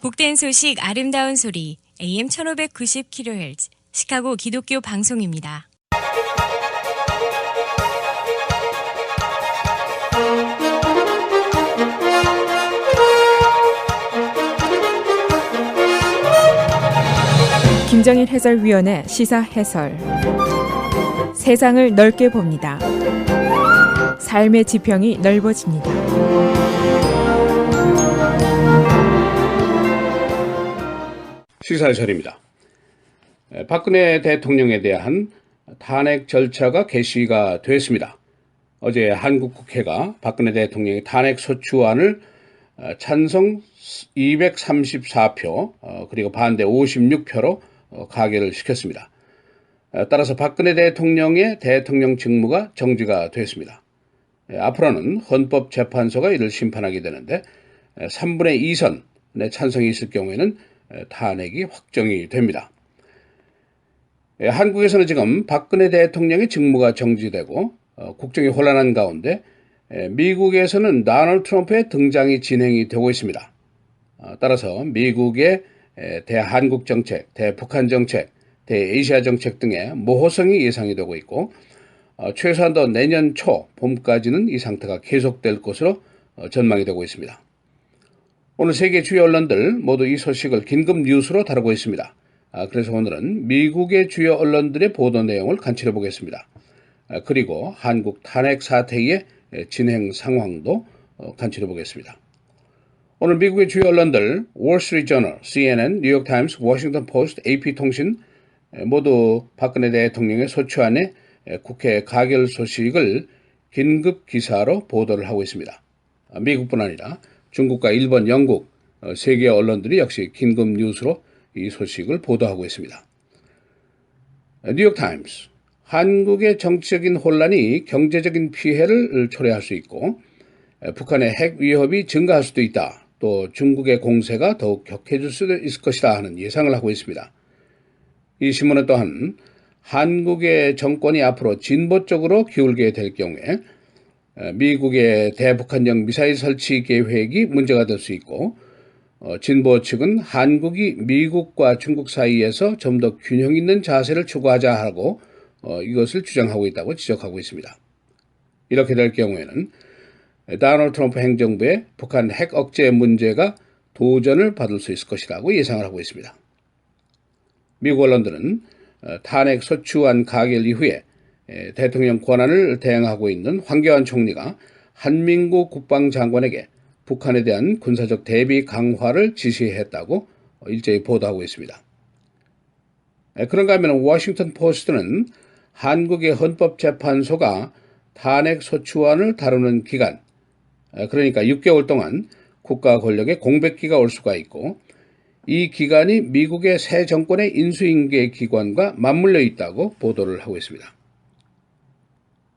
복된 소식 아름다운 소리 AM 1590kHz 시카고 기독교 방송입니다. 김정일 해설위원의 시사 해설. 세상을 넓게 봅니다. 삶의 지평이 넓어집니다. 시사해설입니다. 박근혜 대통령에 대한 탄핵 절차가 개시가 됐습니다. 어제 한국 국회가 박근혜 대통령의 탄핵 소추안을 찬성 234표 그리고 반대 56표로 가결을 시켰습니다. 따라서 박근혜 대통령의 대통령 직무가 정지가 됐습니다. 앞으로는 헌법재판소가 이를 심판하게 되는데 3분의 2선의 찬성이 있을 경우에는 탄핵이 확정이 됩니다. 한국에서는 지금 박근혜 대통령의 직무가 정지되고 국정이 혼란한 가운데 미국에서는 도널드 트럼프의 등장이 진행이 되고 있습니다. 따라서 미국의 대한국 정책, 대북한 정책, 대아시아 정책 등의 모호성이 예상이 되고 있고 최소한도 내년 초 봄까지는 이 상태가 계속될 것으로 전망이 되고 있습니다. 오늘 세계 주요 언론들 모두 이 소식을 긴급 뉴스로 다루고 있습니다. 그래서 오늘은 미국의 주요 언론들의 보도 내용을 간추려 보겠습니다. 그리고 한국 탄핵 사태의 진행 상황도 간추려 보겠습니다. 오늘 미국의 주요 언론들 월스트리트저널, CNN, 뉴욕타임스, 워싱턴 포스트, AP통신 모두 박근혜 대통령의 소추안의 국회 가결 소식을 긴급 기사로 보도를 하고 있습니다. 미국뿐 아니라 중국과 일본, 영국, 세계 언론들이 역시 긴급 뉴스로 이 소식을 보도하고 있습니다. 뉴욕타임스, 한국의 정치적인 혼란이 경제적인 피해를 초래할 수 있고 북한의 핵 위협이 증가할 수도 있다. 또 중국의 공세가 더욱 격해질 수도 있을 것이다 하는 예상을 하고 있습니다. 이 신문은 또한 한국의 정권이 앞으로 진보 쪽으로 기울게 될 경우에 미국의 대북한형 미사일 설치 계획이 문제가 될 수 있고 진보 측은 한국이 미국과 중국 사이에서 좀 더 균형 있는 자세를 추구하자 하고 이것을 주장하고 있다고 지적하고 있습니다. 이렇게 될 경우에는 도널드 트럼프 행정부의 북한 핵 억제 문제가 도전을 받을 수 있을 것이라고 예상을 하고 있습니다. 미국 언론들은 탄핵 소추안 가결 이후에 대통령 권한을 대행하고 있는 황교안 총리가 한민구 국방장관에게 북한에 대한 군사적 대비 강화를 지시했다고 일제히 보도하고 있습니다. 그런가 하면 워싱턴 포스트는 한국의 헌법재판소가 탄핵 소추안을 다루는 기간, 그러니까 6개월 동안 국가 권력의 공백기가 올 수가 있고 이 기간이 미국의 새 정권의 인수인계 기관과 맞물려 있다고 보도를 하고 있습니다.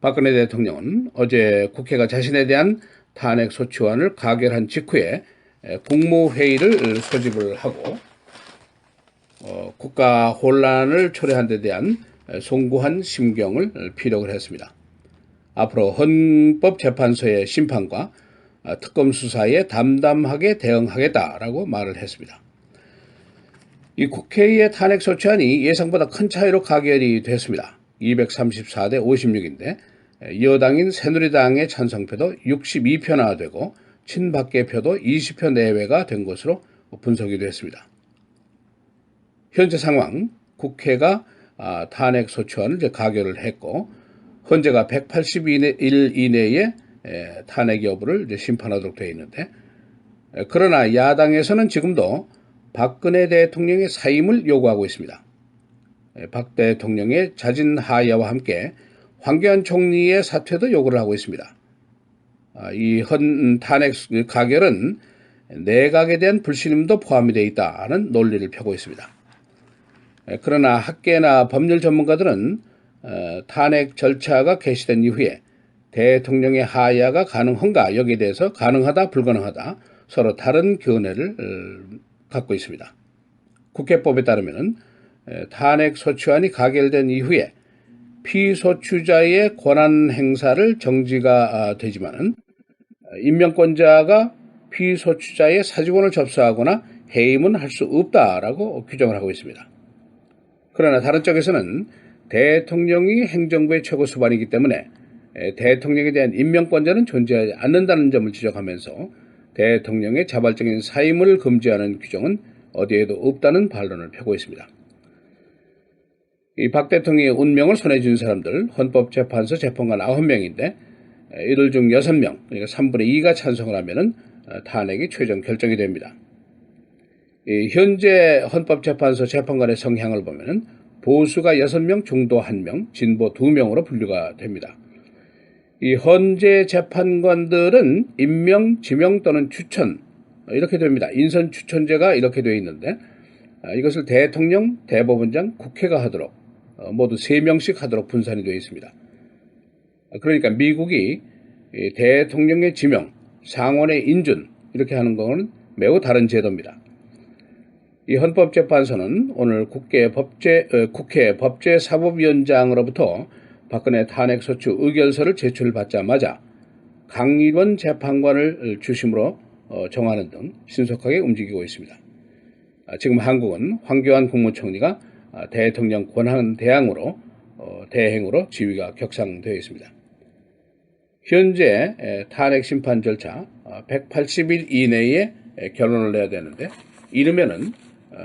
박근혜 대통령은 어제 국회가 자신에 대한 탄핵 소추안을 가결한 직후에 국무회의를 소집을 하고 국가 혼란을 초래한 데 대한 송구한 심경을 피력을 했습니다. 앞으로 헌법재판소의 심판과 특검 수사에 담담하게 대응하겠다라고 말을 했습니다. 이 국회의 탄핵 소추안이 예상보다 큰 차이로 가결이 됐습니다. 234대 56인데 여당인 새누리당의 찬성표도 62표나 되고 친박계 표도 20표 내외가 된 것으로 분석이 됐습니다. 현재 상황 국회가 탄핵 소추안을 이제 가결을 했고 헌재가 180일 이내에 탄핵 여부를 이제 심판하도록 되어 있는데 그러나 야당에서는 지금도 박근혜 대통령의 사임을 요구하고 있습니다. 박 대통령의 자진 하야와 함께 황교안 총리의 사퇴도 요구를 하고 있습니다. 이 탄핵 가결은 내각에 대한 불신임도 포함이 되어 있다는 논리를 펴고 있습니다. 그러나 학계나 법률 전문가들은 탄핵 절차가 개시된 이후에 대통령의 하야가 가능한가 여기에 대해서 가능하다 불가능하다 서로 다른 견해를 갖고 있습니다. 국회법에 따르면 탄핵 소추안이 가결된 이후에 피소추자의 권한 행사를 정지가 되지만은 임명권자가 피소추자의 사직원을 접수하거나 해임은 할 수 없다라고 규정을 하고 있습니다. 그러나 다른 쪽에서는 대통령이 행정부의 최고 수반이기 때문에 대통령에 대한 임명권자는 존재하지 않는다는 점을 지적하면서 대통령의 자발적인 사임을 금지하는 규정은 어디에도 없다는 반론을 펴고 있습니다. 이 박 대통령의 운명을 손에 쥔 사람들 헌법재판소 재판관 9명인데 이들 중 6명, 그러니까 3분의 2가 찬성을 하면은 탄핵이 최종 결정이 됩니다. 이 현재 헌법재판소 재판관의 성향을 보면은 보수가 6명, 중도 1명, 진보 2명으로 분류가 됩니다. 이 헌재 재판관들은 임명, 지명 또는 추천 이렇게 됩니다. 인선 추천제가 이렇게 되어 있는데 이것을 대통령, 대법원장, 국회가 하도록 모두 3명씩 하도록 분산이 되어 있습니다. 그러니까 미국이 대통령의 지명, 상원의 인준 이렇게 하는 것은 매우 다른 제도입니다. 이 헌법재판소는 오늘 국회 법제사법위원장으로부터 박근혜 탄핵소추 의결서를 제출받자마자 강일원 재판관을 중심으로 정하는 등 신속하게 움직이고 있습니다. 지금 한국은 황교안 국무총리가 대통령 권한 대행으로 지위가 격상되어 있습니다. 현재 탄핵 심판 절차 180일 이내에 결론을 내야 되는데 이르면은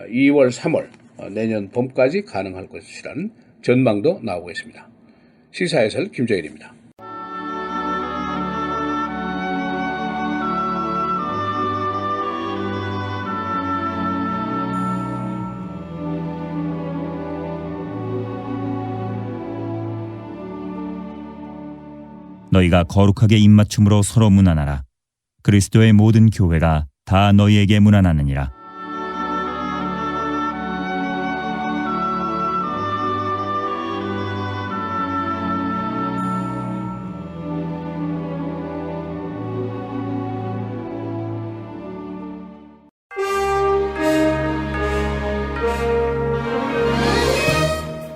2월, 3월 내년 봄까지 가능할 것이라는 전망도 나오고 있습니다. 시사해설 김정일입니다. 너희가 거룩하게 입맞춤으로 서로 문안하라. 그리스도의 모든 교회가 다 너희에게 문안하느니라.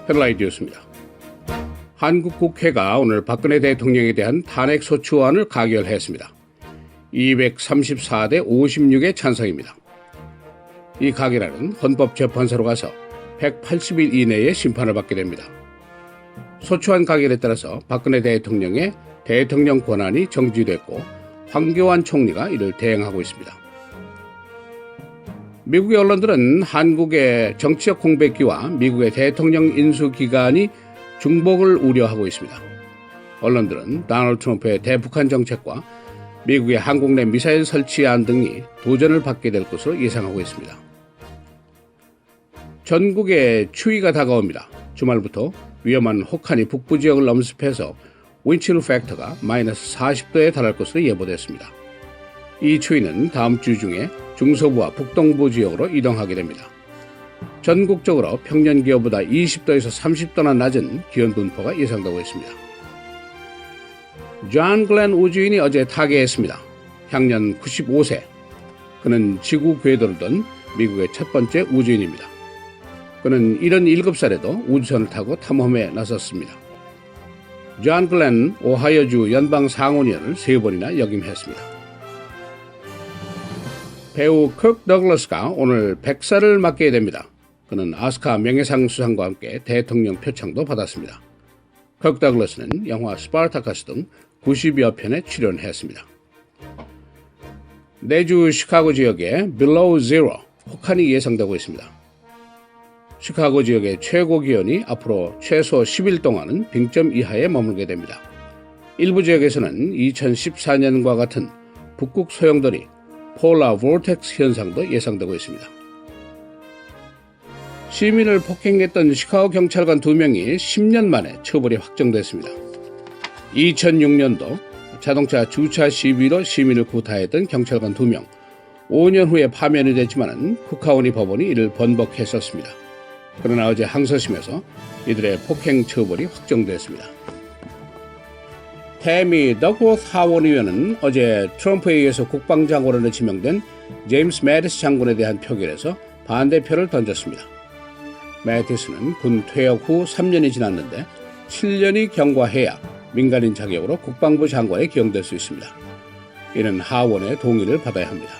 헤드라이트였습니다. 한국 국회가 오늘 박근혜 대통령에 대한 탄핵소추안을 가결했습니다. 234대 56의 찬성입니다. 이 가결안은 헌법재판소로 가서 180일 이내에 심판을 받게 됩니다. 소추안 가결에 따라서 박근혜 대통령의 대통령 권한이 정지됐고 황교안 총리가 이를 대행하고 있습니다. 미국의 언론들은 한국의 정치적 공백기와 미국의 대통령 인수 기간이 중복을 우려하고 있습니다. 언론들은 도널드 트럼프의 대북한 정책과 미국의 한국 내 미사일 설치안 등이 도전을 받게 될 것으로 예상하고 있습니다. 전국에 추위가 다가옵니다. 주말부터 위험한 혹한이 북부 지역을 엄습해서 윈칠 팩터가 마이너스 40도에 달할 것으로 예보됐습니다. 이 추위는 다음 주 중에 중서부와 북동부 지역으로 이동하게 됩니다. 전국적으로 평년 기온보다 20도에서 30도나 낮은 기온 분포가 예상되고 있습니다. 존 글렌 우주인이 어제 타계했습니다. 향년 95세. 그는 지구 궤도를 돈 미국의 첫 번째 우주인입니다. 그는 77살에도 우주선을 타고 탐험에 나섰습니다. 존 글렌 오하이오주 연방 상원의원을 3번이나 역임했습니다. 배우 kirk 더글러스가 오늘 100살을 맞게 됩니다. 그는 아스카 명예상 수상과 함께 대통령 표창도 받았습니다. kirk 더글러스는 영화 스파르타커스 등 90여 편에 출연했습니다. 내주 시카고 지역에 below zero, 혹한이 예상되고 있습니다. 시카고 지역의 최고 기온이 앞으로 최소 10일 동안은 빙점 이하에 머물게 됩니다. 일부 지역에서는 2014년과 같은 북극 소용돌이 폴라 vortex 현상도 예상되고 있습니다. 시민을 폭행했던 시카고 경찰관 2명이 10년 만에 처벌이 확정됐습니다. 2006년도 자동차 주차 시비로 시민을 구타했던 경찰관 2명, 5년 후에 파면이 됐지만 쿠카우니 법원이 이를 번복했었습니다. 그러나 어제 항소심에서 이들의 폭행 처벌이 확정됐습니다. 태미 더그워스 하원 의원은 어제 트럼프에 의해서 국방장관으로 지명된 제임스 매티스 장군에 대한 표결에서 반대표를 던졌습니다. 매티스는 군 퇴역 후 3년이 지났는데 7년이 경과해야 민간인 자격으로 국방부 장관에 기용될 수 있습니다. 이는 하원의 동의를 받아야 합니다.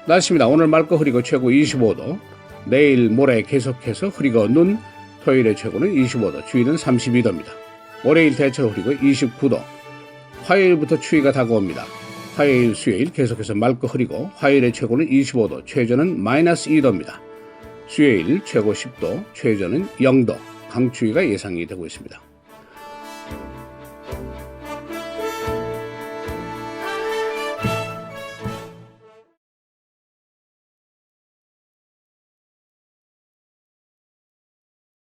날씨입니다. 오늘 맑고 흐리고 최고 25도, 내일 모레 계속해서 흐리고 눈, 토요일의 최고는 25도, 주일은 32도입니다. 월요일 대체로 흐리고 29도, 화요일부터 추위가 다가옵니다. 화요일, 수요일 계속해서 맑고 흐리고 화요일의 최고는 25도, 최저는 마이너스 2도입니다. 수요일 최고 10도, 최저는 0도, 강추위가 예상이 되고 있습니다.